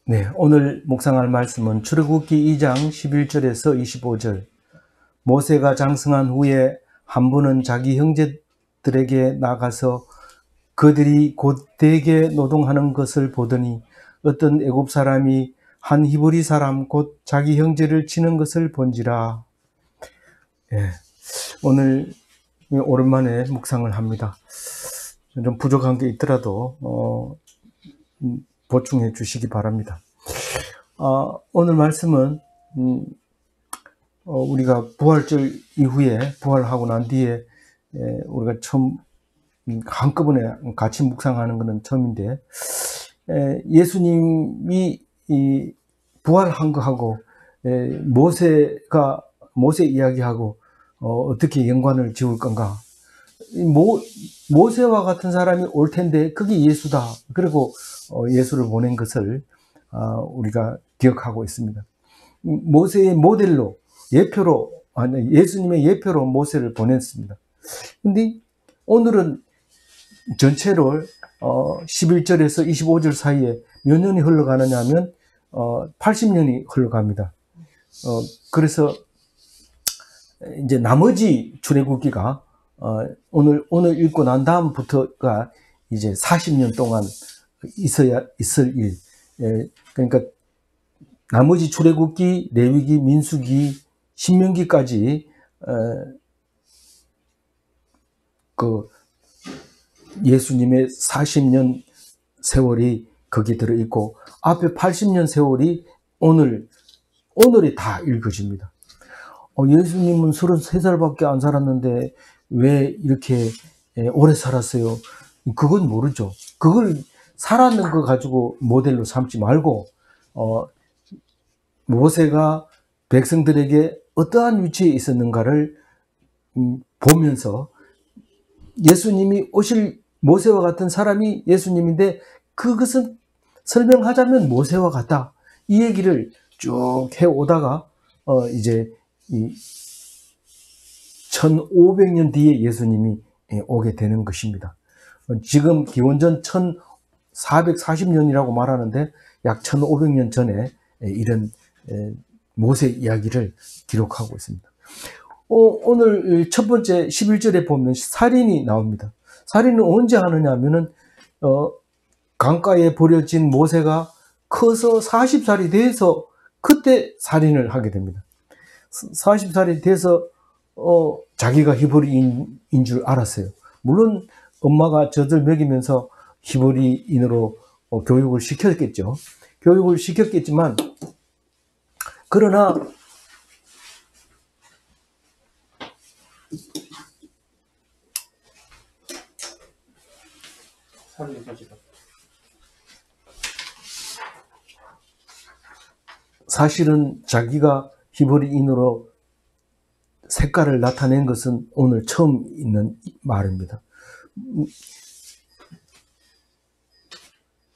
네, 오늘 묵상할 말씀은 출애굽기 2장 11절에서 25절. 모세가 장성한 후에 한 분은 자기 형제들에게 나가서 그들이 곧 대게 노동하는 것을 보더니 어떤 애굽 사람이 한 히브리 사람 곧 자기 형제를 치는 것을 본지라. 예, 오늘 오랜만에 묵상을 합니다. 좀 부족한 게 있더라도 보충해 주시기 바랍니다. 오늘 말씀은 우리가 부활절 이후에 부활하고 난 뒤에 우리가 처음 한꺼번에 같이 묵상하는 것은 처음인데, 예수님이 이 부활한 거하고 모세 이야기하고 어떻게 연관을 지을 건가. 모세와 같은 사람이 올 텐데 그게 예수다. 그리고 예수를 보낸 것을 우리가 기억하고 있습니다. 모세의 모델로, 예수님의 예표로 모세를 보냈습니다. 근데 오늘은 전체를 11절에서 25절 사이에 몇 년이 흘러가느냐 하면 80년이 흘러갑니다. 그래서 이제 나머지 출애굽기가 오늘 읽고 난 다음부터가 이제 40년 동안 있을 일. 그러니까 나머지 출애굽기, 레위기, 민수기, 신명기까지 그 예수님의 40년 세월이 거기 들어있고 앞에 80년 세월이 오늘이 다 읽어집니다. 예수님은 33살밖에 안 살았는데 왜 이렇게 오래 살았어요? 그건 모르죠. 그걸 살았는 거 가지고 모델로 삼지 말고 모세가 백성들에게 어떠한 위치에 있었는가를 보면서 예수님이 오실 모세와 같은 사람이 예수님인데 그것은 설명하자면 모세와 같다. 이 얘기를 쭉 해오다가 이제 1500년 뒤에 예수님이 오게 되는 것입니다. 지금 기원전 1440년이라고 말하는데 약 1500년 전에 이런 모세 이야기를 기록하고 있습니다. 오늘 첫 번째 11절에 보면 살인이 나옵니다. 살인은 언제 하느냐 하면은 강가에 버려진 모세가 커서 40살이 돼서 그때 살인을 하게 됩니다. 40살이 돼서 자기가 히브리인인 줄 알았어요. 물론 엄마가 젖을 먹이면서 히브리인으로 교육을 시켰겠죠. 교육을 시켰겠지만 그러나 사실은 자기가 히브리인으로 색깔을 나타낸 것은 오늘 처음 있는 말입니다.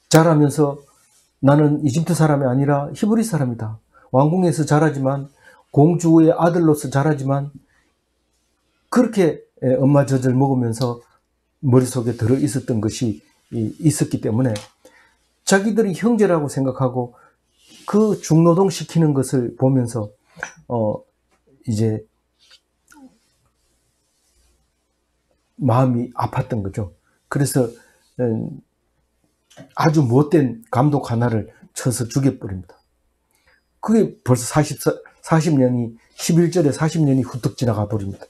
자라면서 나는 이집트 사람이 아니라 히브리 사람이다. 왕궁에서 자라지만 공주의 아들로서 자라지만 그렇게 엄마 젖을 먹으면서 머릿속에 들어 있었던 것이 있었기 때문에 자기들이 형제라고 생각하고 그 중노동 시키는 것을 보면서 이제 마음이 아팠던 거죠. 그래서 아주 못된 감독 하나를 쳐서 죽여버립니다. 그게 벌써 40년이 11절에 40년이 후딱 지나가 버립니다.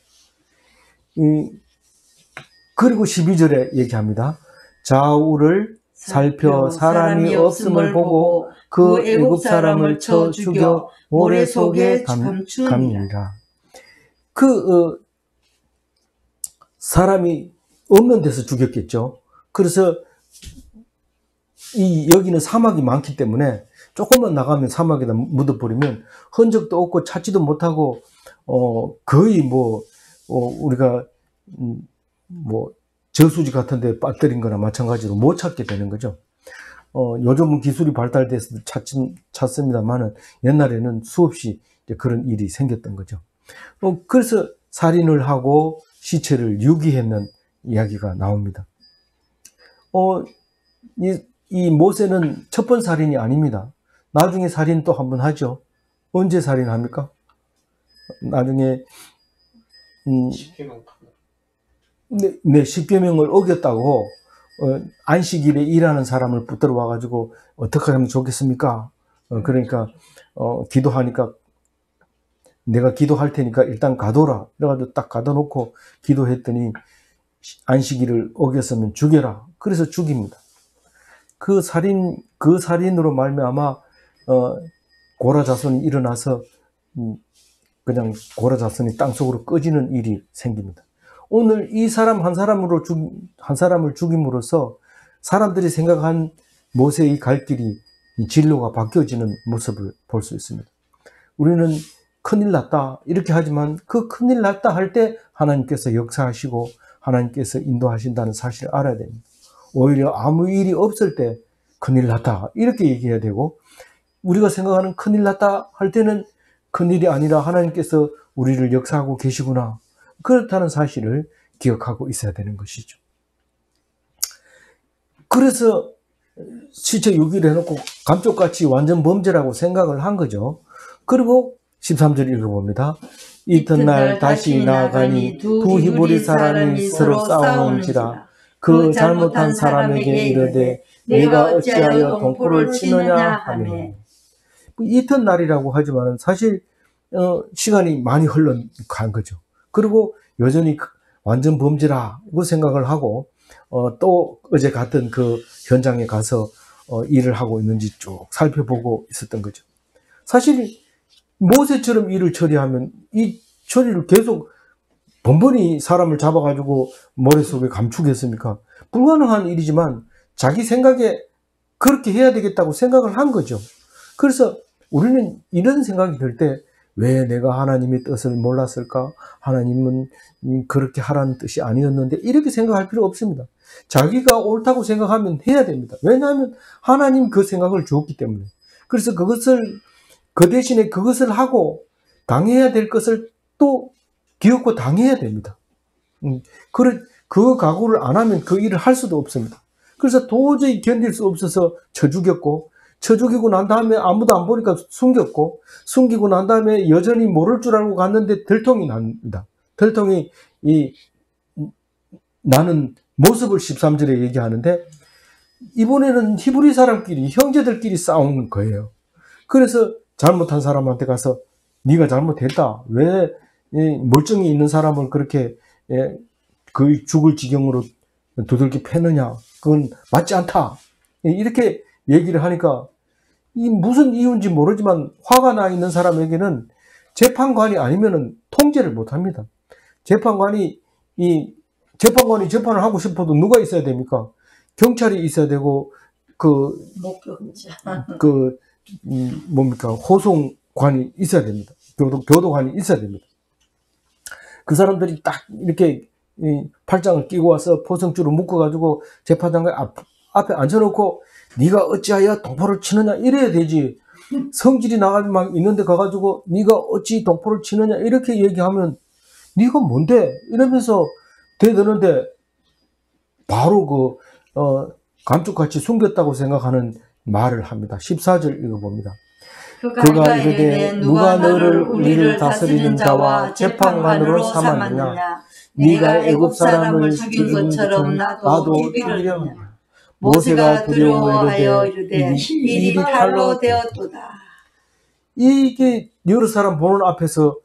그리고 12절에 얘기합니다. 좌우를 살펴 사람이 없음을 보고 그 애굽 사람을 쳐 죽여 모래 속에 감니라. 사람이 없는 데서 죽였겠죠. 그래서 여기는 사막이 많기 때문에 조금만 나가면 사막에다 묻어버리면 흔적도 없고 찾지도 못하고 거의 우리가 저수지 같은 데 빠뜨린 거나 마찬가지로 못 찾게 되는 거죠. 요즘은 기술이 발달돼서 찾습니다만은 옛날에는 수없이 그런 일이 생겼던 거죠. 그래서 살인을 하고 시체를 유기했는 이야기가 나옵니다. 이 모세는 첫 번 살인이 아닙니다. 나중에 살인 또 한 번 하죠. 언제 살인합니까? 나중에 네, 십계명을 어겼다고 안식일에 일하는 사람을 붙들어 와가지고 어떻게 하면 좋겠습니까? 그러니까 기도하니까 내가 기도할 테니까 일단 가둬라. 그래가지고 딱 가둬놓고 기도했더니 안식일을 어겼으면 죽여라. 그래서 죽입니다. 그 살인으로 말미암아 고라자손이 일어나서 그냥 고라자손이 땅속으로 꺼지는 일이 생깁니다. 오늘 이 사람 한 사람을 죽임으로써 사람들이 생각한 모세의 갈 길이 진로가 바뀌어지는 모습을 볼 수 있습니다. 우리는 큰일 났다 이렇게 하지만 그 큰일 났다 할 때 하나님께서 역사하시고 하나님께서 인도하신다는 사실을 알아야 됩니다. 오히려 아무 일이 없을 때 큰일 났다 이렇게 얘기해야 되고, 우리가 생각하는 큰일 났다 할 때는 큰일이 아니라 하나님께서 우리를 역사하고 계시구나, 그렇다는 사실을 기억하고 있어야 되는 것이죠. 그래서 시체 유기를 해놓고 감쪽같이 완전 범죄라고 생각을 한 거죠. 그리고 13절 읽어봅니다. 이튿날 다시 나아가니 두 히브리 사람이 서로 싸우는지라. 그 잘못한 사람에게 이르되 내가 어찌하여 동포를 치느냐 하며. 이튿날이라고 하지만 사실 시간이 많이 흘러간 거죠. 그리고 여전히 완전 범죄라고 생각을 하고 또 어제 갔던 그 현장에 가서 일을 하고 있는지 쭉 살펴보고 있었던 거죠. 사실 모세처럼 일을 처리하면 이 처리를 계속 번번이 사람을 잡아가지고 머릿속에 감추겠습니까? 불가능한 일이지만 자기 생각에 그렇게 해야 되겠다고 생각을 한 거죠. 그래서 우리는 이런 생각이 들 때 왜 내가 하나님의 뜻을 몰랐을까? 하나님은 그렇게 하라는 뜻이 아니었는데 이렇게 생각할 필요 없습니다. 자기가 옳다고 생각하면 해야 됩니다. 왜냐하면 하나님 그 생각을 주었기 때문에. 그래서 그 대신에 그것을 하고 당해야 될 것을 또 기어코 당해야 됩니다. 그 각오를 안 하면 그 일을 할 수도 없습니다. 그래서 도저히 견딜 수 없어서 쳐죽이고 난 다음에 아무도 안 보니까 숨기고 난 다음에 여전히 모를 줄 알고 갔는데 들통이 납니다. 들통이 나는 모습을 13절에 얘기하는데, 이번에는 히브리 사람끼리 형제들끼리 싸우는 거예요. 그래서 잘못한 사람한테 가서 네가 잘못했다. 왜 멀쩡히 있는 사람을 그렇게 그 죽을 지경으로 두들겨 패느냐. 그건 맞지 않다. 이렇게 얘기를 하니까 무슨 이유인지 모르지만 화가 나 있는 사람에게는 재판관이 아니면은 통제를 못 합니다. 재판관이 재판을 하고 싶어도 누가 있어야 됩니까? 경찰이 있어야 되고 호송관이 있어야 됩니다. 교도관이 있어야 됩니다. 그 사람들이 딱 이렇게 팔짱을 끼고 와서 포성줄을 묶어가지고 재판장관 앞에 앉혀놓고 네가 어찌하여 동포를 치느냐 이래야 되지. 성질이 나가지고 막 있는데 가가지고 네가 어찌 동포를 치느냐 이렇게 얘기하면 네가 뭔데 이러면서 대드는데 바로 감쪽같이 숨겼다고 생각하는 말을 합니다. 14절 읽어봅니다. 그가 이르되 누가 너를 우리를 다스리는 자와 재판관으로 삼았느냐. 네가 애굽 사람을 죽인 것처럼 나도 죽이려느냐. 모세가 두려워하여 이르되 이 일이 칼로 되었도다. 이게 여러 사람 보는 앞에서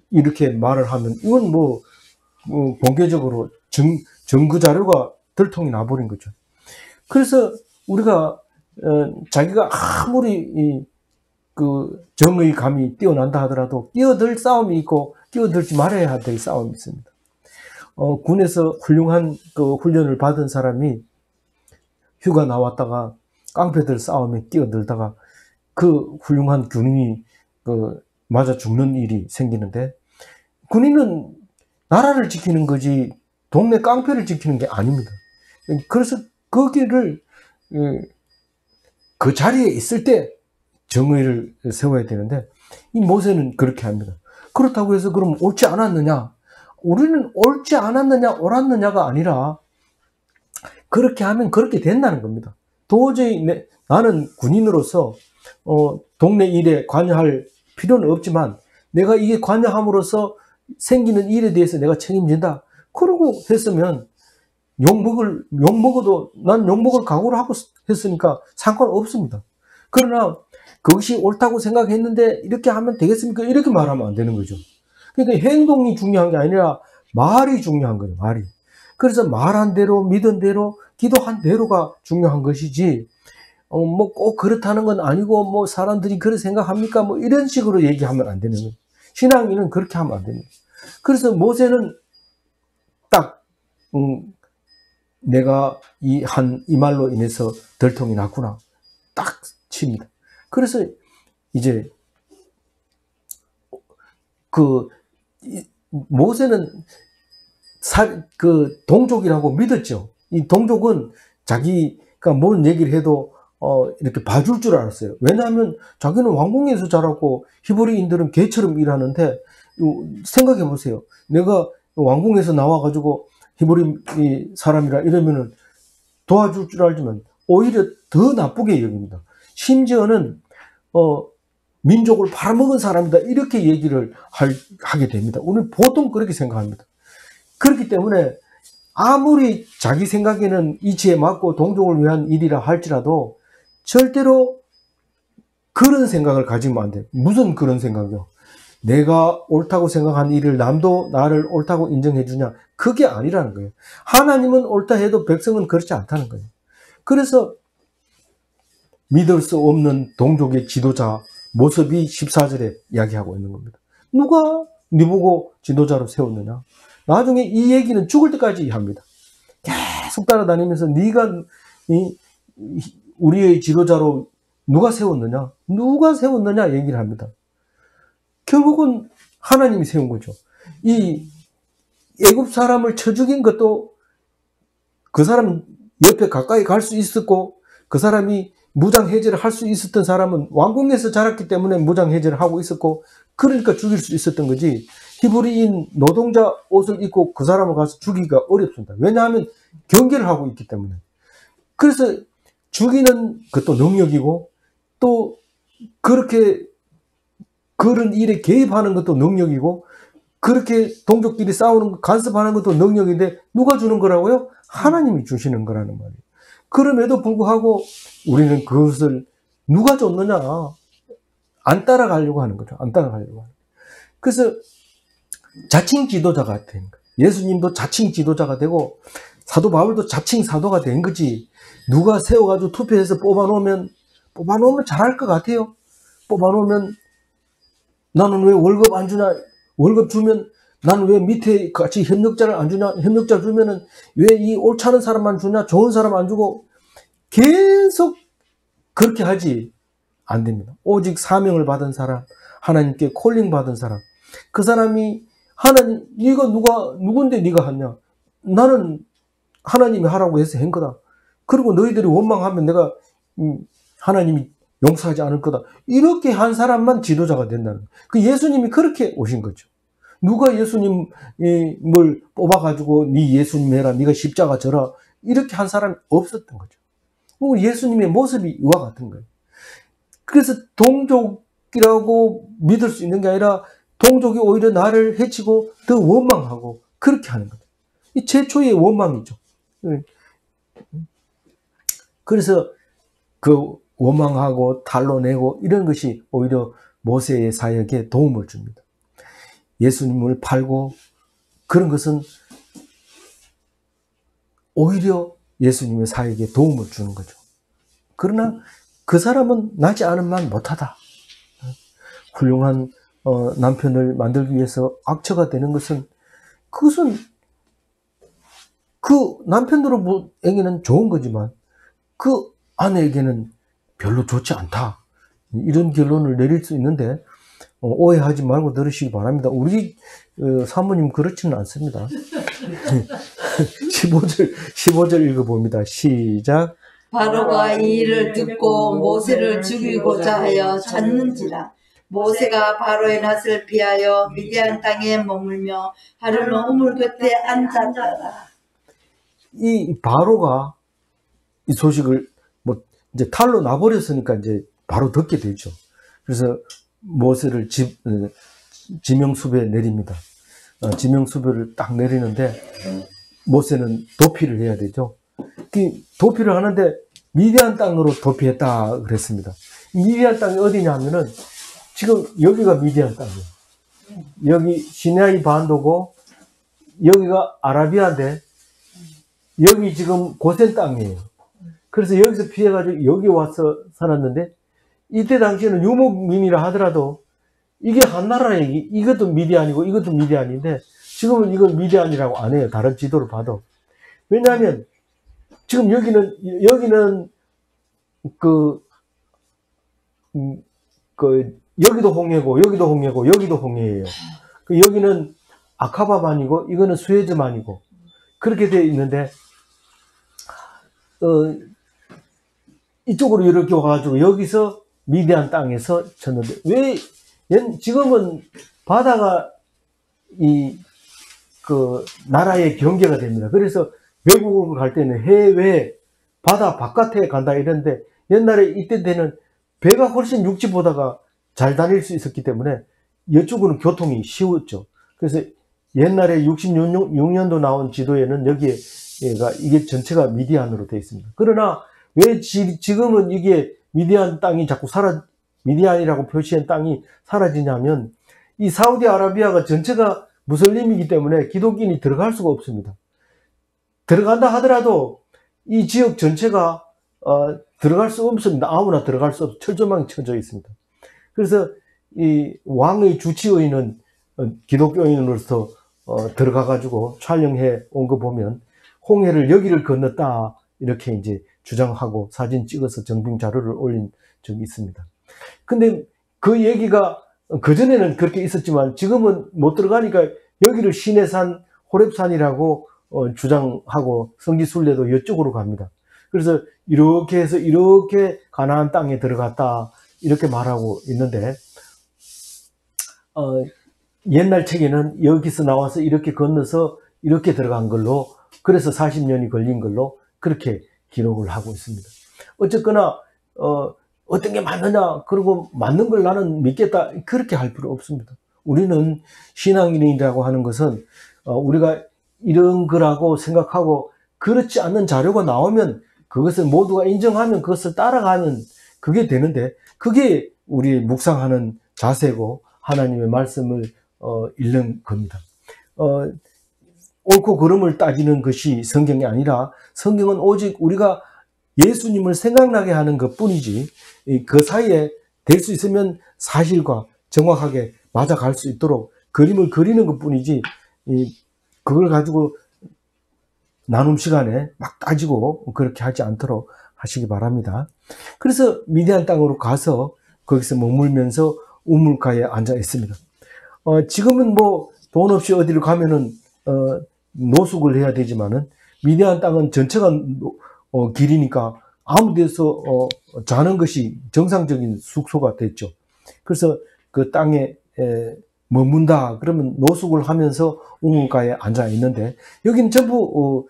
이렇게 말을 하면 이건 본계적으로 증거 자료가 들통이 나버린 거죠. 그래서 우리가 자기가 아무리 정의 감이 뛰어난다 하더라도 끼어들 싸움이 있고 끼어들지 말아야 될 싸움이 있습니다. 군에서 훌륭한 훈련을 받은 사람이 휴가 나왔다가 깡패들 싸움에 끼어들다가 그 훌륭한 군인이 맞아 죽는 일이 생기는데, 군인은 나라를 지키는 거지 동네 깡패를 지키는 게 아닙니다. 그래서 거기를 그 자리에 있을 때 정의를 세워야 되는데 이 모세는 그렇게 합니다. 그렇다고 해서 그럼 옳지 않았느냐? 우리는 옳지 않았느냐 옳았느냐가 아니라 그렇게 하면 그렇게 된다는 겁니다. 도저히 나는 군인으로서 동네 일에 관여할 필요는 없지만 내가 이게 관여함으로써 생기는 일에 대해서 내가 책임진다. 그러고 했으면 욕먹어도 난 욕먹을 각오를 하고 했으니까 상관없습니다. 그러나 그것이 옳다고 생각했는데 이렇게 하면 되겠습니까? 이렇게 말하면 안 되는 거죠. 그러니까 행동이 중요한 게 아니라 말이 중요한 거예요. 말이. 그래서 말한 대로 믿은 대로 기도한 대로가 중요한 것이지 뭐 꼭 그렇다는 건 아니고 뭐 사람들이 그렇게 생각합니까? 뭐 이런 식으로 얘기하면 안 되는 거예요. 신앙인은 그렇게 하면 안 됩니다. 그래서 모세는 딱 내가 이 말로 인해서 들통이 났구나 딱 칩니다. 그래서 이제 모세는 동족이라고 믿었죠. 이 동족은 자기가 뭔 얘기를 해도 이렇게 봐줄 줄 알았어요. 왜냐하면 자기는 왕궁에서 자랐고 히브리인들은 개처럼 일하는데 생각해 보세요. 내가 왕궁에서 나와가지고 히브리 사람이라 이러면은 도와줄 줄 알지만 오히려 더 나쁘게 여깁니다. 심지어는 민족을 팔아먹은 사람이다 이렇게 얘기를 하게 됩니다. 우리는 보통 그렇게 생각합니다. 그렇기 때문에 아무리 자기 생각에는 이치에 맞고 동족을 위한 일이라 할지라도 절대로 그런 생각을 가지면 안 돼요. 무슨 그런 생각이요? 내가 옳다고 생각한 일을 남도 나를 옳다고 인정해 주냐? 그게 아니라는 거예요. 하나님은 옳다 해도 백성은 그렇지 않다는 거예요. 그래서 믿을 수 없는 동족의 지도자 모습이 14절에 이야기하고 있는 겁니다. 누가 네 보고 지도자로 세웠느냐? 나중에 이 얘기는 죽을 때까지 합니다. 계속 따라다니면서 네가 우리의 지도자로 누가 세웠느냐? 누가 세웠느냐 얘기를 합니다. 결국은 하나님이 세운 거죠. 이 애굽 사람을 쳐 죽인 것도 그 사람 옆에 가까이 갈 수 있었고 그 사람이 무장 해제를 할 수 있었던 사람은 왕궁에서 자랐기 때문에 무장 해제를 하고 있었고 그러니까 죽일 수 있었던 거지. 히브리인 노동자 옷을 입고 그 사람을 가서 죽이기가 어렵습니다. 왜냐하면 경계를 하고 있기 때문에. 그래서 죽이는 것도 능력이고 또 그렇게 그런 일에 개입하는 것도 능력이고 그렇게 동족끼리 싸우는 거 간섭하는 것도 능력인데 누가 주는 거라고요? 하나님이 주시는 거라는 말이에요. 그럼에도 불구하고 우리는 그것을 누가 줬느냐 안 따라가려고 하는 거죠. 안 따라가려고 하는. 그래서 자칭 지도자가 된 거예요. 예수님도 자칭 지도자가 되고 사도 바울도 자칭 사도가 된 거지. 누가 세워가지고 투표해서 뽑아놓으면 잘할 것 같아요. 뽑아놓으면 나는 왜 월급 안 주냐? 월급 주면 나는 왜 밑에 같이 협력자를 안 주냐? 협력자 주면은 왜 이 옳지 않은 사람만 주냐? 좋은 사람 안 주고 계속 그렇게 하지 안 됩니다. 오직 사명을 받은 사람, 하나님께 콜링 받은 사람, 그 사람이 하나님, 네가 누군데 네가 하냐? 나는 하나님이 하라고 해서 한 거다. 그리고 너희들이 원망하면 내가 하나님이 용서하지 않을 거다. 이렇게 한 사람만 지도자가 된다는 거예요. 그 예수님이 그렇게 오신 거죠. 누가 예수님을 뽑아가지고 네 예수님 해라, 네가 십자가 져라 이렇게 한 사람이 없었던 거죠. 예수님의 모습이 이와 같은 거예요. 그래서 동족이라고 믿을 수 있는 게 아니라 동족이 오히려 나를 해치고 더 원망하고 그렇게 하는 거죠. 이 최초의 원망이죠. 그래서 그 원망하고 탄로내고 이런 것이 오히려 모세의 사역에 도움을 줍니다. 예수님을 팔고 그런 것은 오히려 예수님의 사역에 도움을 주는 거죠. 그러나 그 사람은 나지 않으면 못하다. 훌륭한 남편을 만들기 위해서 악처가 되는 것은 그것은 그 남편으로에게는 좋은 거지만 그 아내에게는 별로 좋지 않다. 이런 결론을 내릴 수 있는데 오해하지 말고 들으시기 바랍니다. 우리 사모님 그렇지는 않습니다. 15절 읽어봅니다. 시작. 바로가 이 일을 듣고 모세를 죽이고자 하여 찾는지라. 모세가 바로의 낯을 피하여 미디안 땅에 머물며 하루는 우물 곁에 앉았더라. 이 바로가 이 소식을 이제 탈로 나버렸으니까 이제 바로 듣게 되죠. 그래서 모세를 지명수배에 내립니다. 지명수배를 딱 내리는데 모세는 도피를 해야 되죠. 도피를 하는데 미디안 땅으로 도피했다 그랬습니다. 미디안 땅이 어디냐 하면은 지금 여기가 미디안 땅이에요. 여기 시내이 반도고 여기가 아라비아인데 여기 지금 고센 땅이에요. 그래서 여기서 피해가지고 여기 와서 살았는데 이때 당시에는 유목민이라 하더라도 이게 한 나라 얘기, 이것도 미디안이고 이것도 미디안인데 지금은 이건 미디안이라고 안 해요. 다른 지도를 봐도. 왜냐하면 지금 여기는 여기도 홍해고 여기도 홍해고 여기도 홍해예요. 여기는 아카바만이고 이거는 수에즈만이고 그렇게 되어 있는데 이쪽으로 이렇게 와가지고 여기서 미디안 땅에서 쳤는데 왜 지금은 바다가 나라의 경계가 됩니다. 그래서 외국을 갈 때는 해외 바다 바깥에 간다 이랬는데 옛날에 이때 때는 배가 훨씬 육지보다가 잘 다닐 수 있었기 때문에 이쪽으로는 교통이 쉬웠죠. 그래서 옛날에 66년도 나온 지도에는 이게 전체가 미디안으로 되어 있습니다. 그러나 왜 지금은 이게 미디안 땅이 자꾸 미디안이라고 표시한 땅이 사라지냐면 이 사우디아라비아가 전체가 무슬림이기 때문에 기독인이 들어갈 수가 없습니다. 들어간다 하더라도 이 지역 전체가 들어갈 수 없습니다. 아무나 들어갈 수 없어 철조망이 쳐져 있습니다. 그래서 이 왕의 주치의는 기독교인으로서 들어가 가지고 촬영해 온 거 보면 홍해를 여기를 건넜다 이렇게 이제 주장하고 사진 찍어서 정빙 자료를 올린 적이 있습니다. 근데 그 얘기가 그전에는 그렇게 있었지만 지금은 못 들어가니까 여기를 시내산 호렙산이라고 주장하고 성지순례도 이쪽으로 갑니다. 그래서 이렇게 해서 이렇게 가나안 땅에 들어갔다 이렇게 말하고 있는데 옛날 책에는 여기서 나와서 이렇게 건너서 이렇게 들어간 걸로 그래서 40년이 걸린 걸로 그렇게 기록을 하고 있습니다. 어쨌거나 어떤 게 맞느냐 그리고 맞는 걸 나는 믿겠다 그렇게 할 필요 없습니다. 우리는 신앙인이라고 하는 것은 우리가 이런 거라고 생각하고 그렇지 않는 자료가 나오면 그것을 모두가 인정하면 그것을 따라가는 그게 되는데 그게 우리 묵상하는 자세고 하나님의 말씀을 읽는 겁니다. 옳고 그름을 따지는 것이 성경이 아니라 성경은 오직 우리가 예수님을 생각나게 하는 것 뿐이지 그 사이에 될 수 있으면 사실과 정확하게 맞아갈 수 있도록 그림을 그리는 것 뿐이지 그걸 가지고 나눔 시간에 막 따지고 그렇게 하지 않도록 하시기 바랍니다. 그래서 미디안 땅으로 가서 거기서 머물면서 우물가에 앉아 있습니다. 지금은 뭐 돈 없이 어디를 가면은 노숙을 해야 되지만은 미디안 땅은 전체가 길이니까 아무 데서 자는 것이 정상적인 숙소가 됐죠. 그래서 그 땅에 머문다 그러면 노숙을 하면서 우물가에 앉아 있는데 여기는 전부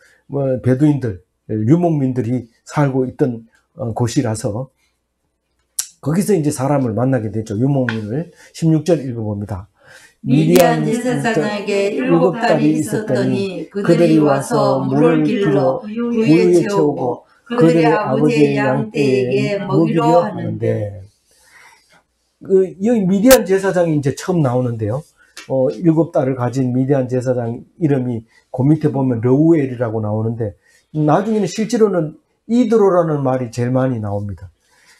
베두인들 유목민들이 살고 있던 곳이라서 거기서 이제 사람을 만나게 되죠. 유목민을 16절 읽어봅니다. 미디안 제사장에게 7달이 있었더니 그들이 와서 물을 길러 우유에 채우고 그들의 아버지의 양떼에게 먹이려 하는데 여기 미디안 제사장이 이제 처음 나오는데요. 7달을 가진 미디안 제사장 이름이 그 밑에 보면 르우엘이라고 나오는데 나중에는 실제로는 이드로라는 말이 제일 많이 나옵니다.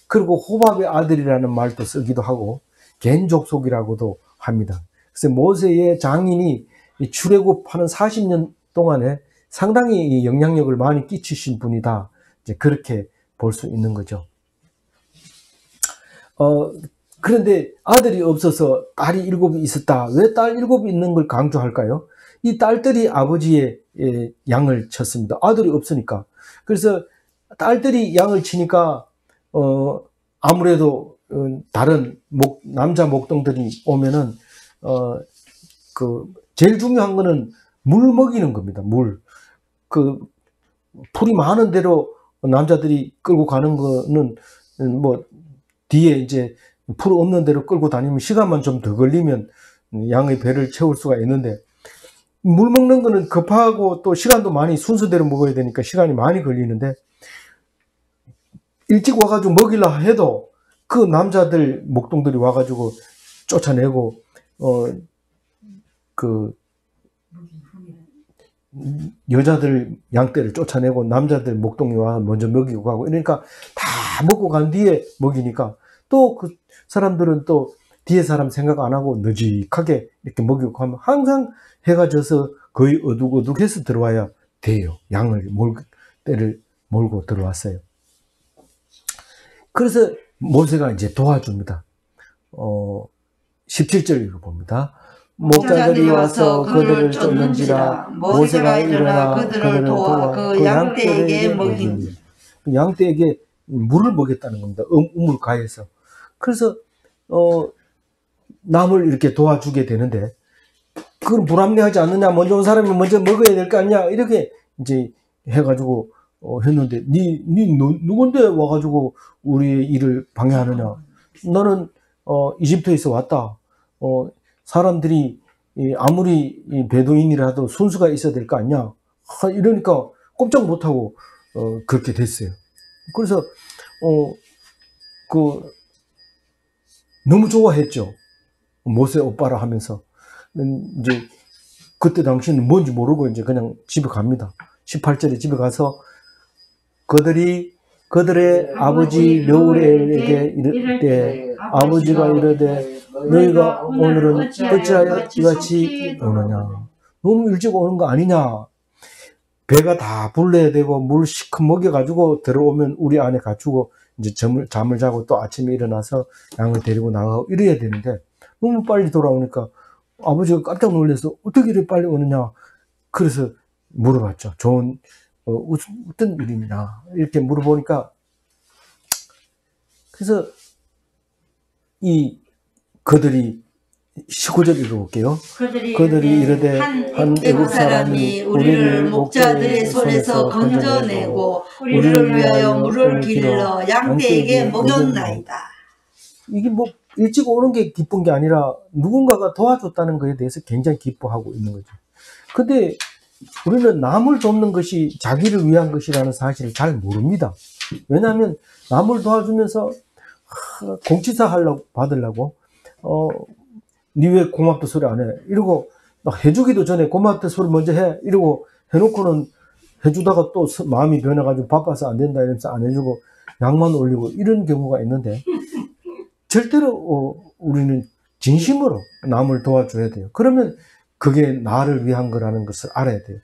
그리고 호밥의 아들이라는 말도 쓰기도 하고 겐 족속이라고도 합니다. 그래서 모세의 장인이 출애굽하는 40년 동안에 상당히 영향력을 많이 끼치신 분이다. 이제 그렇게 볼 수 있는 거죠. 그런데 아들이 없어서 딸이 7이 있었다. 왜 딸 7이 있는 걸 강조할까요? 이 딸들이 아버지의 양을 쳤습니다. 아들이 없으니까. 그래서 딸들이 양을 치니까 아무래도 다른 남자 목동들이 오면은 제일 중요한 거는 물 먹이는 겁니다. 물. 풀이 많은 대로 남자들이 끌고 가는 거는 뭐 뒤에 이제 풀 없는 대로 끌고 다니면 시간만 좀 더 걸리면 양의 배를 채울 수가 있는데, 물 먹는 거는 급하고 또 시간도 많이 순서대로 먹어야 되니까 시간이 많이 걸리는데, 일찍 와가지고 먹이려 해도 그 남자들 목동들이 와가지고 쫓아내고 그 여자들 양떼를 쫓아내고 남자들 목동이 와 먼저 먹이고 가고, 그러니까 다 먹고 간 뒤에 먹이니까 또 그 사람들은 또 뒤에 사람 생각 안 하고 느직하게 이렇게 먹이고 하면 항상 해가 져서 거의 어둑어둑해서 들어와야 돼요. 떼를 몰고 들어왔어요. 그래서 모세가 이제 도와줍니다. 17절 읽어봅니다. 목자들이 와서 그들을 쫓는지라 모세가 일어나 그들을 도와 그 양떼에게 먹이니. 양떼에게 물을 먹였다는 겁니다. 우물 가에서. 그래서 남을 이렇게 도와주게 되는데, 그건 불합리하지 않느냐, 먼저 온 사람이 먼저 먹어야 될 거 아니냐, 이렇게 이제 해가지고 했는데, 누군데 와가지고 우리의 일을 방해하느냐. 너는 이집트에서 왔다. 사람들이 아무리 베두인이라도 순수가 있어야 될 거 아니냐. 이러니까 꼼짝 못하고 그렇게 됐어요. 그래서 너무 좋아했죠. 모세 오빠라 하면서. 이제 그때 당시는 뭔지 모르고 이제 그냥 집에 갑니다. 18절에 집에 가서 그들의 아버지 르우엘에게 이를 때 아버지가 이르되 너희가 오늘은 어찌하여 이같이 오느냐. 너무 일찍 오는 거 아니냐. 배가 다 불러야 되고 물 시큼 먹여가지고 들어오면 우리 안에 갖추고 이제 잠을 자고 또 아침에 일어나서 양을 데리고 나가고 이래야 되는데, 너무 빨리 돌아오니까 아버지가 깜짝 놀라서 어떻게 이렇게 빨리 오느냐. 그래서 물어봤죠. 어떤 일이냐 이렇게 물어보니까, 그래서 그들이 19절 읽어볼게요. 그들이 이르되 한 애국 사람이 우리를 목자들의 손에서 건져내고 우리를 위하여 물을 길러 양떼에게 먹였나이다. 이게 뭐 일찍 오는 게 기쁜 게 아니라 누군가가 도와줬다는 것에 대해서 굉장히 기뻐하고 있는 거죠. 근데 우리는 남을 돕는 것이 자기를 위한 것이라는 사실을 잘 모릅니다. 왜냐하면 남을 도와주면서 공치사 받으려고 니 왜 고맙다 소리 안 해? 이러고 해주기도 전에 고맙다 소리 먼저 해. 이러고 해놓고는 해주다가 또 마음이 변해가지고 바빠서 안 된다 이러면서 안 해주고 양만 올리고 이런 경우가 있는데, 절대로 우리는 진심으로 남을 도와줘야 돼요. 그러면 그게 나를 위한 거라는 것을 알아야 돼요.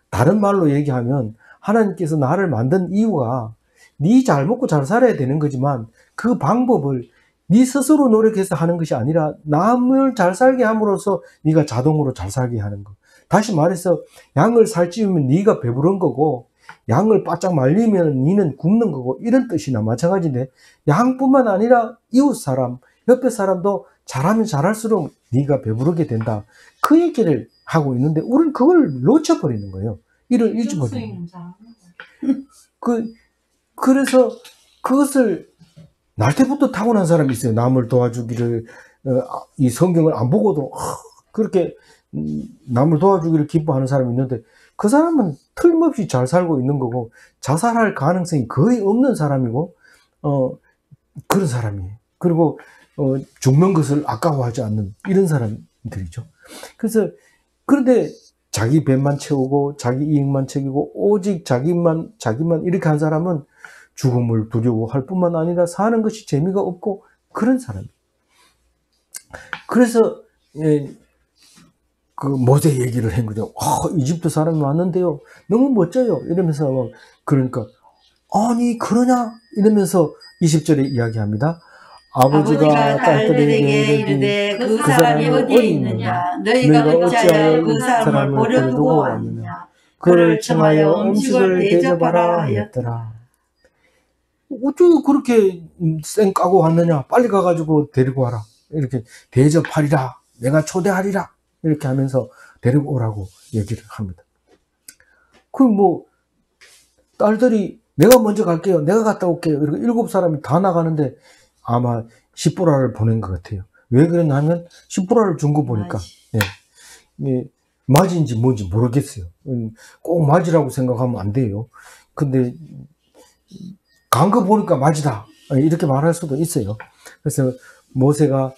다른 말로 얘기하면 하나님께서 나를 만든 이유가 네 잘 먹고 잘 살아야 되는 거지만, 그 방법을 네 스스로 노력해서 하는 것이 아니라 남을 잘 살게 함으로써 네가 자동으로 잘 살게 하는 거. 다시 말해서 양을 살찌우면 네가 배부른 거고, 양을 바짝 말리면 니는 굶는 거고, 이런 뜻이나 마찬가지인데, 양뿐만 아니라 이웃 사람, 옆에 사람도 잘하면 잘할수록 네가 배부르게 된다. 그 얘기를 하고 있는데 우리는 그걸 놓쳐버리는 거예요. 이를 잊어버리는 거예요. 그래서 그것을 날 때부터 타고난 사람이 있어요. 남을 도와주기를, 이 성경을 안 보고도 그렇게 남을 도와주기를 기뻐하는 사람이 있는데, 그 사람은 틀림없이 잘 살고 있는 거고 자살할 가능성이 거의 없는 사람이고 그런 사람이에요. 그리고 죽는 것을 아까워하지 않는 이런 사람들이죠. 그런데 자기 배만 채우고 자기 이익만 챙기고 오직 자기만 이렇게 한 사람은 죽음을 두려워할 뿐만 아니라 사는 것이 재미가 없고 그런 사람이에요. 그래서 그 모세 얘기를 한 거죠. 이집트 사람이 왔는데요, 너무 멋져요 이러면서 그러니까 아니 그러냐 이러면서 20절에 이야기합니다. 아버지가 딸들에게 이르되 그 사람이 어디에 있느냐, 너희가 어찌하여 그 사람을 버려두고 왔느냐, 그를 청하여 음식을 대접하라 하였더라. 어쩌고 그렇게 쌩 까고 왔느냐, 빨리 가가지고 데리고 와라, 이렇게 대접하리라, 내가 초대하리라, 이렇게 하면서 데리고 오라고 얘기를 합니다. 딸들이 내가 먼저 갈게요, 내가 갔다 올게요, 이렇게 7사람이 다 나가는데 아마 10보라를 보낸 것 같아요. 왜 그랬나 하면 10보라를 준 거 보니까 예, 맞인지 뭔지 모르겠어요. 꼭 맞이라고 생각하면 안 돼요. 근데 간 거 보니까 맞이다 이렇게 말할 수도 있어요. 그래서 모세가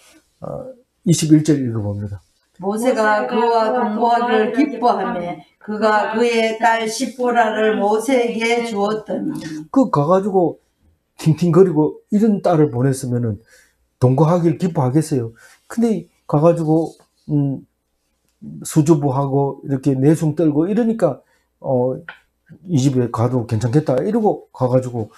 21절 읽어봅니다. 모세가 그와 동거하기를 기뻐하며 그가 그의 딸 십보라를 모세에게 주었더니 그 가가지고 팅팅거리고 이런 딸을 보냈으면은 동거하기를 기뻐하겠어요. 근데 가가지고 수주부하고 이렇게 내숭 떨고 이러니까 이 집에 가도 괜찮겠다 이러고 가가지고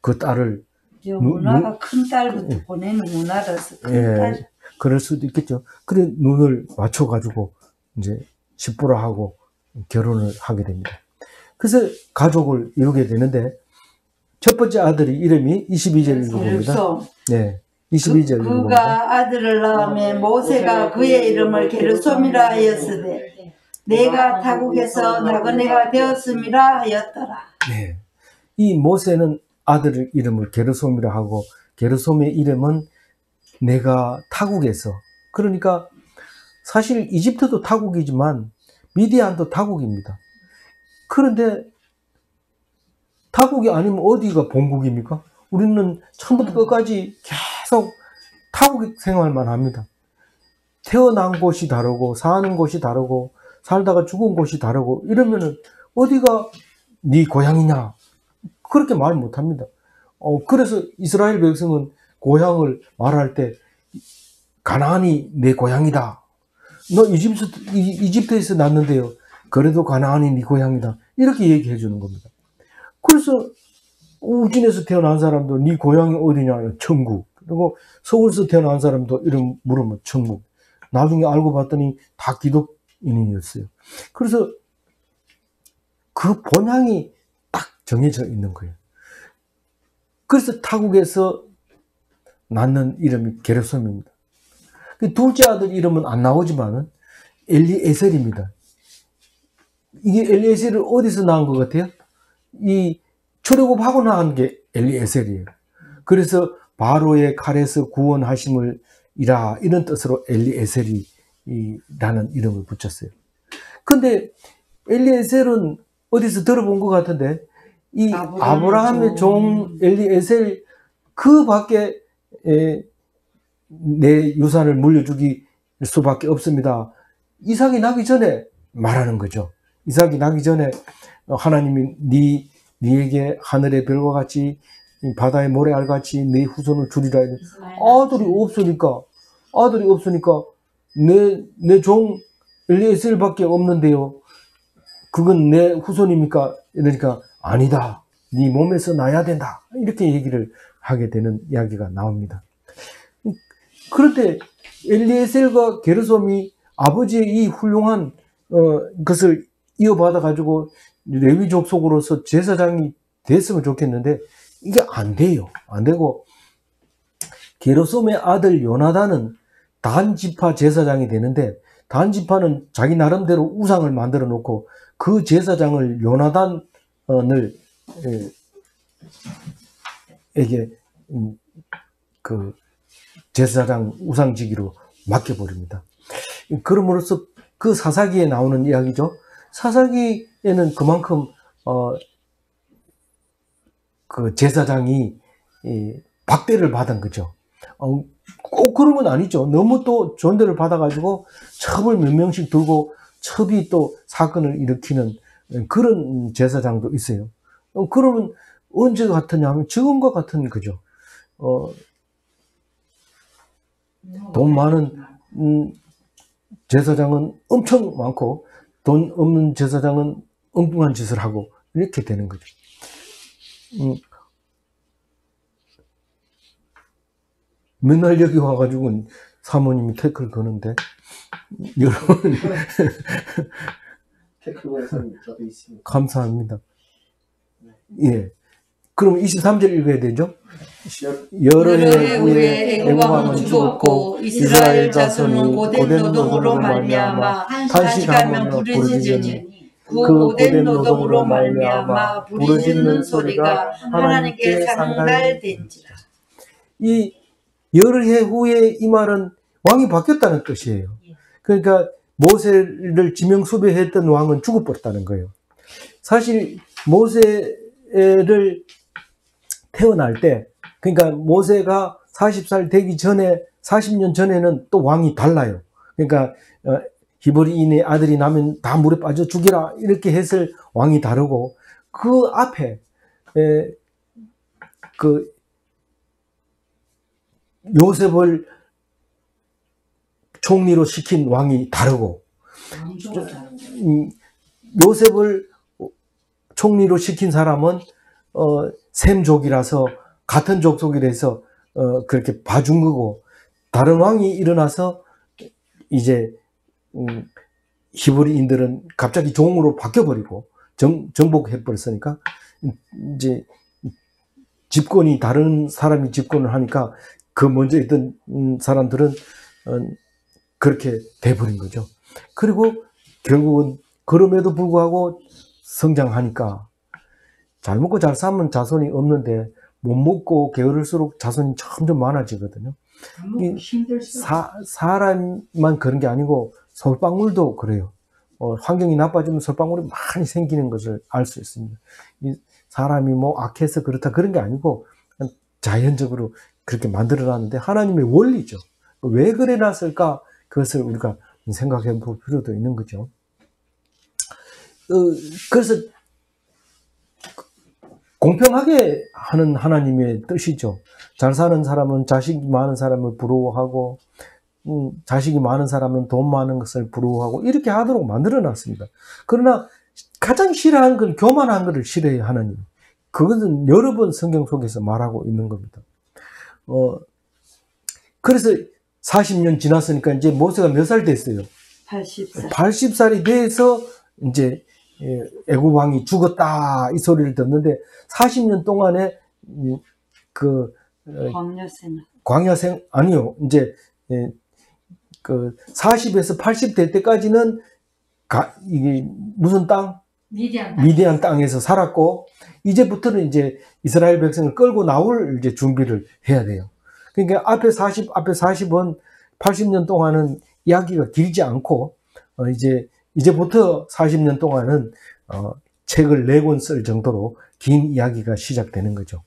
그 딸을 문화가 큰 딸부터 보내는 문화라서 큰 딸. 그럴 수도 있겠죠. 그래 눈을 맞춰가지고 이제 십보라하고 결혼을 하게 됩니다. 그래서 가족을 이루게 되는데 첫 번째 아들이 이름이 22절 읽어봅니다. 네, 22절 읽어봅니다. 그가 아들을 낳으며 모세가 그의 이름을 게르솜이라 하였으되 내가 타국에서 나그네가 되었음이라 하였더라. 네, 이 모세는 아들 이름을 게르솜이라 하고 게르솜의 이름은 내가 타국에서, 그러니까 사실 이집트도 타국이지만 미디안도 타국입니다. 그런데 타국이 아니면 어디가 본국입니까? 우리는 처음부터 끝까지 계속 타국 생활만 합니다. 태어난 곳이 다르고 사는 곳이 다르고 살다가 죽은 곳이 다르고 이러면은 어디가 네 고향이냐 그렇게 말 못합니다. 그래서 이스라엘 백성은 고향을 말할 때 가나안이 내 고향이다. 너 이집트에서 났는데요. 그래도 가나안이 네 고향이다. 이렇게 얘기해 주는 겁니다. 그래서 우진에서 태어난 사람도 네 고향이 어디냐? 천국. 그리고 서울에서 태어난 사람도 이름 물으면 천국. 나중에 알고 봤더니 다 기독인이었어요. 그래서 그 본향이 딱 정해져 있는 거예요. 그래서 타국에서 낳는 이름이 게르솜입니다. 둘째 아들 이름은 안 나오지만은 엘리에셀입니다. 이게 엘리에셀을 어디서 낳은 것 같아요? 이 출애굽하고 낳은 게 엘리에셀이에요. 그래서 바로의 칼에서 구원하심을 이라 이런 뜻으로 엘리에셀이라는 이름을 붙였어요. 근데 엘리에셀은 어디서 들어본 것 같은데 이 아브라함의 종 엘리에셀 그 밖에 내 유산을 물려주기 수밖에 없습니다. 이삭이 나기 전에 말하는 거죠. 이삭이 나기 전에 하나님이 네에게 하늘의 별과 같이 바다의 모래알 같이 네 후손을 주리라. 아들이 없으니까 내 종 엘리에셀밖에 없는데요. 그건 내 후손입니까? 이러니까 아니다. 네 몸에서 나야 된다. 이렇게 얘기를 하게 되는 이야기가 나옵니다. 그런데 엘리에셀과 게르솜이 아버지의 이 훌륭한 것을 이어받아 가지고 레위족 속으로서 제사장이 됐으면 좋겠는데 이게 안 돼요. 안 되고 게르솜의 아들 요나단은 단지파 제사장이 되는데 단지파는 자기 나름대로 우상을 만들어 놓고 그 제사장을 요나단을 에게 그 제사장 우상지기로 맡겨버립니다. 그럼으로써 그 사사기에 나오는 이야기죠. 사사기에는 그만큼 그 제사장이 박대를 받은 거죠. 꼭 그런 건 아니죠. 너무 또 존대를 받아가지고 첩을 몇 명씩 들고 첩이 또 사건을 일으키는 그런 제사장도 있어요. 그러면 언제 같으냐 하면 지금과 같은 거죠. 돈 많은 제사장은 엄청 많고 돈 없는 제사장은 엉뚱한 짓을 하고 이렇게 되는 거죠. 맨날 여기 와가지고 사모님이 태클 거는데 여러분 태클 거는 사람이 저도 있습니다. 감사합니다. 예. 그럼 23절 읽어야 되죠? 여러 해 후에 애굽왕은 죽었고 이스라엘 자손이 고된 노동으로 말미암아 탄식하며 부르짖으니 그 고된 노동으로 말미암아 부르짖는 소리가 하나님께 상달된지라. 이 열해 후에 이 말은 왕이 바뀌었다는 뜻이에요. 그러니까 모세를 지명수배했던 왕은 죽어버렸다는 거예요. 사실 모세를 태어날 때, 그러니까 모세가 40살 되기 전에 40년 전에는 또 왕이 달라요. 그러니까 히브리인의 아들이 나면 다 물에 빠져 죽이라 이렇게 했을 왕이 다르고, 그 앞에 그 요셉을 총리로 시킨 왕이 다르고, 요셉을 총리로 시킨 사람은 셈족이라서 같은 족속이라서 그렇게 봐준 거고, 다른 왕이 일어나서 이제 히브리인들은 갑자기 종으로 바뀌어버리고 정복해 버렸으니까 이제 집권이 다른 사람이 집권을 하니까 그 먼저 있던 사람들은 그렇게 돼버린 거죠. 그리고 결국은 그럼에도 불구하고 성장하니까, 잘 먹고 잘 사면 자손이 없는데 못 먹고 게으를수록 자손이 점점 많아지거든요. 사람만 그런 게 아니고 솔방울도 그래요. 환경이 나빠지면 솔방울이 많이 생기는 것을 알 수 있습니다. 사람이 뭐 악해서 그렇다 그런 게 아니고 자연적으로 그렇게 만들어놨는데 하나님의 원리죠. 왜 그래 놨을까? 그것을 우리가 생각해 볼 필요도 있는 거죠. 그래서 공평하게 하는 하나님의 뜻이죠. 잘 사는 사람은 자식이 많은 사람을 부러워하고, 자식이 많은 사람은 돈 많은 것을 부러워하고, 이렇게 하도록 만들어 놨습니다. 그러나 가장 싫어하는 건 교만한 것을 싫어해요, 하나님. 그것은 여러 번 성경 속에서 말하고 있는 겁니다. 그래서 40년 지났으니까 이제 모세가 몇 살 됐어요? 80살. 80살이 돼서 이제 애굽 왕이 죽었다 이 소리를 듣는데, 40년 동안에 광야생 아니요, 이제 그 40에서 80 될 때까지는 이게 무슨 땅? 미디안 땅에서 살았고, 이제부터는 이제 이스라엘 백성을 끌고 나올 이제 준비를 해야 돼요. 그러니까 앞에 40은 80년 동안은 이야기가 길지 않고, 이제부터 40년 동안은 책을 4권 쓸 정도로 긴 이야기가 시작되는 거죠.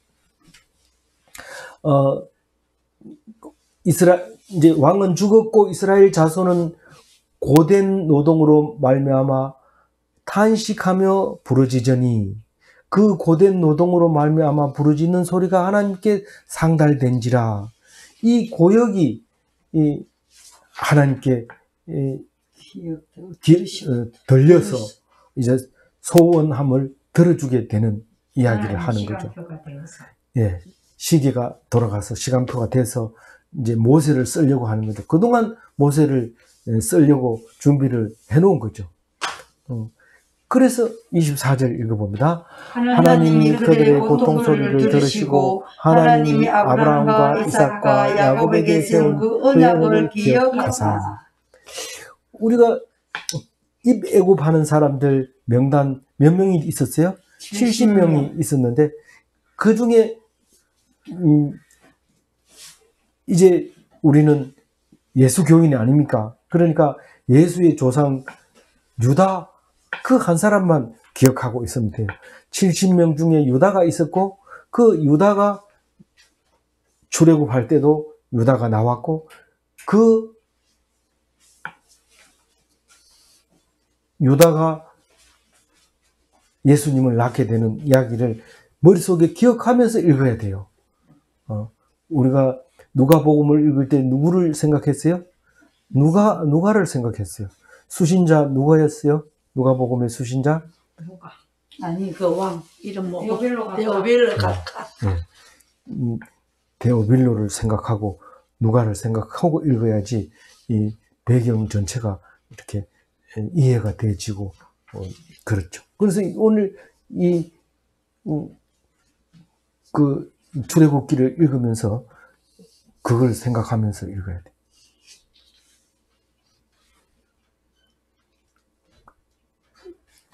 이제 왕은 죽었고 이스라엘 자손은 고된 노동으로 말미암아 탄식하며 부르짖으니, 그 고된 노동으로 말미암아 부르짖는 소리가 하나님께 상달된지라. 이 고역이 하나님께 들려서 이제 소원함을 들어주게 되는 이야기를 하는 거죠. 예, 시기가 돌아가서 시간표가 돼서 이제 모세를 쓰려고 하는 거죠. 그동안 모세를 쓰려고 준비를 해놓은 거죠. 그래서 24절 읽어봅니다. 하나님이 그들의 고통 소리를 들으시고 하나님이 아브라함과 이삭과 야곱에게 세운 그 언약을 기억하사. 우리가 입애굽하는 사람들 명단 몇 명이 있었어요? 70명이 있었는데, 그 중에 이제 우리는 예수교인이 아닙니까? 그러니까 예수의 조상 유다 그 한 사람만 기억하고 있으면 돼요. 70명 중에 유다가 있었고, 그 유다가 출애굽할 때도 유다가 나왔고, 그 유다가 예수님을 낳게 되는 이야기를 머릿속에 기억하면서 읽어야 돼요. 우리가 누가복음을 읽을 때 누구를 생각했어요? 누가를 생각했어요. 수신자 누가였어요? 누가복음의 수신자? 누가? 아니, 그 왕 이름 뭐? 데오빌로 각하. 데오빌로를 생각하고 누가를 생각하고 읽어야지 이 배경 전체가 이렇게 이해가 되지고 그렇죠. 그래서 오늘 그 출애굽기를 읽으면서 그걸 생각하면서 읽어야 돼.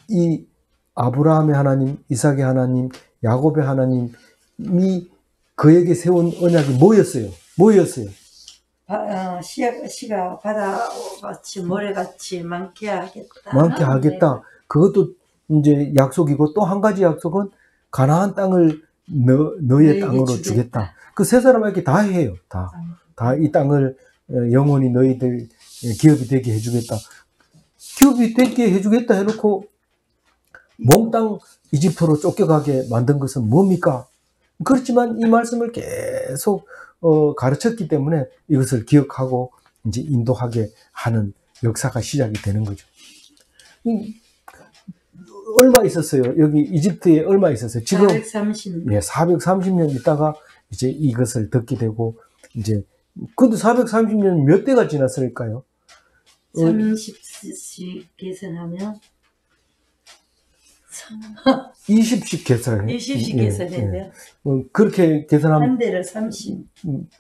이 아브라함의 하나님, 이삭의 하나님, 야곱의 하나님이 그에게 세운 언약이 뭐였어요? 뭐였어요? 시가 바다같이 모래같이 많게 하겠다. 많게 하겠다. 그것도 이제 약속이고 또 한 가지 약속은 가나안 땅을 너의 너에게 땅으로 주겠다. 주겠다. 그 세 사람에게 다 해요. 다 이 땅을 영원히 너희들 기업이 되게 해주겠다. 기업이 되게 해주겠다 해놓고 몽땅 이집트로 쫓겨가게 만든 것은 뭡니까? 그렇지만 이 말씀을 계속 가르쳤기 때문에 이것을 기억하고 이제 인도하게 하는 역사가 시작이 되는 거죠. 얼마 있었어요? 여기 이집트에 얼마 있었어요? 지금 430. 예, 430년 있다가 이제 이것을 듣게 되고 이제 근데 430년 몇 대가 지났을까요? 30씩 계산하면 20씩 계산해요. 20씩 예, 계산해야 그렇게 계산하면 한 대를 30.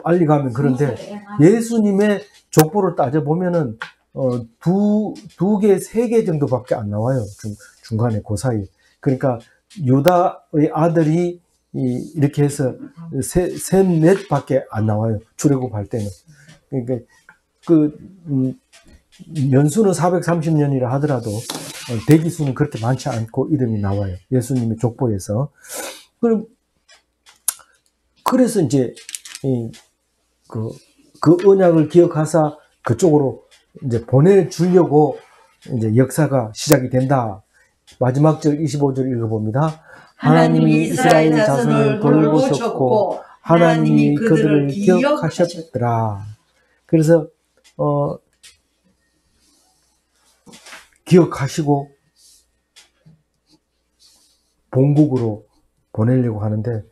빨리 가면 그런데 예수님의 족보를 따져보면은 두 개, 세 개 정도밖에 안 나와요. 중간에 그 사이. 그러니까 유다의 아들이 이렇게 해서 셋, 넷밖에 안 나와요. 출애굽할 때는. 그러니까 연수는 430년이라 하더라도 대기수는 그렇게 많지 않고 이름이 나와요. 예수님의 족보에서. 그래서 이제 그 언약을 기억하사 그쪽으로 이제 보내주려고 이제 역사가 시작이 된다. 마지막 절 25절 읽어봅니다. 하나님이 이스라엘 자손을 돌보셨고 하나님이 그들을 기억하셨더라. 그래서 기억하시고 본국으로 보내려고 하는데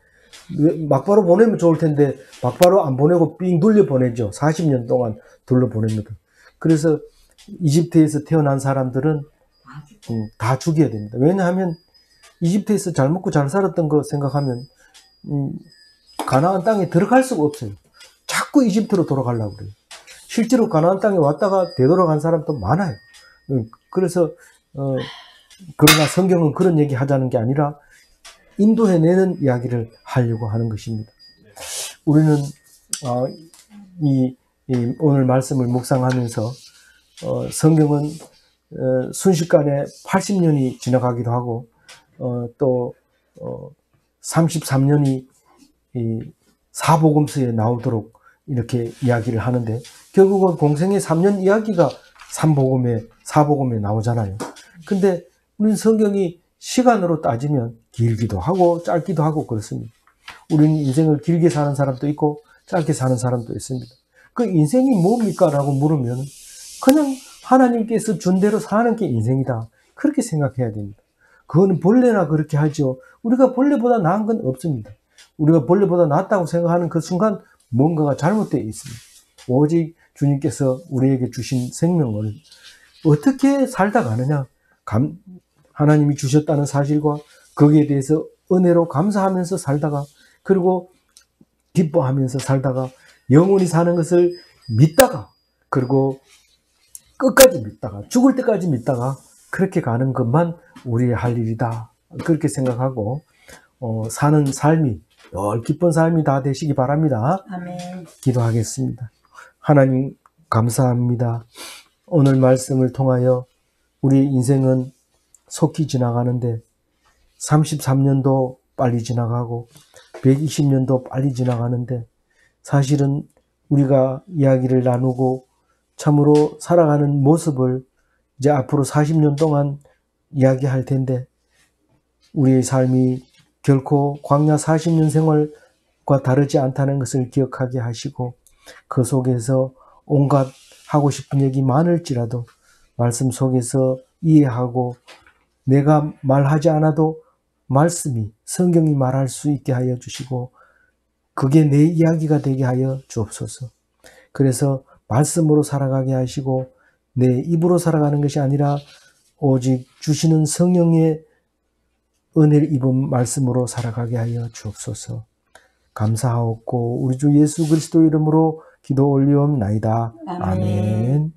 막바로 보내면 좋을 텐데 막바로 안 보내고 삥 돌려 보내죠. 40년 동안 돌려 보냅니다. 그래서 이집트에서 태어난 사람들은 다 죽여야 됩니다. 왜냐하면 이집트에서 잘 먹고 잘 살았던 거 생각하면 가나안 땅에 들어갈 수가 없어요. 자꾸 이집트로 돌아가려고 그래요. 실제로 가나안 땅에 왔다가 되돌아간 사람도 많아요. 그래서 그러나 성경은 그런 얘기 하자는 게 아니라 인도해내는 이야기를 하려고 하는 것입니다. 우리는 오늘 말씀을 묵상하면서 성경은 순식간에 80년이 지나가기도 하고 또 33년이 사복음서에 나오도록 이렇게 이야기를 하는데 결국은 공생의 3년 이야기가 사복음에 나오잖아요. 근데 우리는 성경이 시간으로 따지면 길기도 하고 짧기도 하고 그렇습니다. 우리는 인생을 길게 사는 사람도 있고 짧게 사는 사람도 있습니다. 그 인생이 뭡니까? 라고 물으면 그냥 하나님께서 준 대로 사는 게 인생이다. 그렇게 생각해야 됩니다. 그거는 본래나 그렇게 하죠. 우리가 본래보다 나은 건 없습니다. 우리가 본래보다 낫다고 생각하는 그 순간 뭔가가 잘못되어 있습니다. 오직 주님께서 우리에게 주신 생명을 어떻게 살다 가느냐, 하나님이 주셨다는 사실과 거기에 대해서 은혜로 감사하면서 살다가 그리고 기뻐하면서 살다가 영원히 사는 것을 믿다가 그리고 끝까지 믿다가 죽을 때까지 믿다가 그렇게 가는 것만 우리의 할 일이다. 그렇게 생각하고 사는 삶이 기쁜 삶이 다 되시기 바랍니다. 아멘. 기도하겠습니다. 하나님 감사합니다. 오늘 말씀을 통하여 우리 인생은 속히 지나가는데 33년도 빨리 지나가고 120년도 빨리 지나가는데 사실은 우리가 이야기를 나누고 참으로 살아가는 모습을 이제 앞으로 40년 동안 이야기할 텐데 우리의 삶이 결코 광야 40년 생활과 다르지 않다는 것을 기억하게 하시고 그 속에서 온갖 하고 싶은 얘기 많을지라도 말씀 속에서 이해하고 내가 말하지 않아도 말씀이 성경이 말할 수 있게 하여 주시고 그게 내 이야기가 되게 하여 주옵소서. 그래서 말씀으로 살아가게 하시고 내 입으로 살아가는 것이 아니라 오직 주시는 성령의 은혜를 입은 말씀으로 살아가게 하여 주옵소서. 감사하옵고 우리 주 예수 그리스도 이름으로 기도 올리옵나이다. 아멘. 아멘.